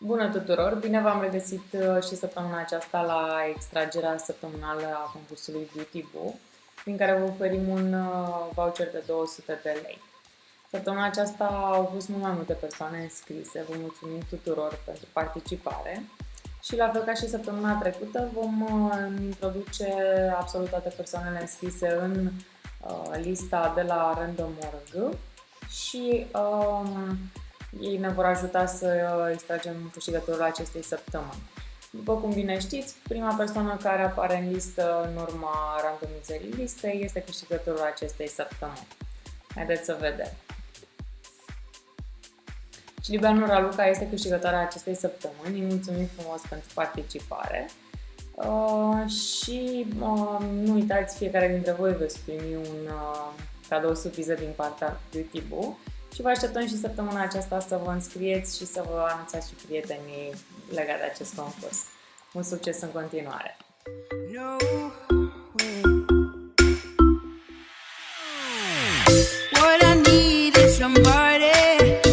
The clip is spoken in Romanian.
Bună tuturor! Bine v-am regăsit și săptămâna aceasta la extragerea săptămânală a concursului Beauty Boo, prin care vă oferim un voucher de 200 de lei. Săptămâna aceasta au fost mult mai multe persoane înscrise, vă mulțumim tuturor pentru participare și la fel ca și săptămâna trecută vom introduce absolut toate persoanele înscrise în lista de la Random.org și ei ne vor ajuta să extragem câștigătorul acestei săptămâni. După cum bine știți, prima persoană care apare în listă în urma randomizării listei este câștigătorul acestei săptămâni. Haideți să vedem. Libeanu Raluca este câștigătoarea acestei săptămâni. Îi mulțumim frumos pentru participare. Și nu uitați, fiecare dintre voi veți primi un cadou surpriză din partea Beauty Boo. Și vă așteptăm și săptămâna aceasta să vă înscrieți și să vă anunțați și prietenii legat de acest concurs. Mult succes în continuare! What I need is somebody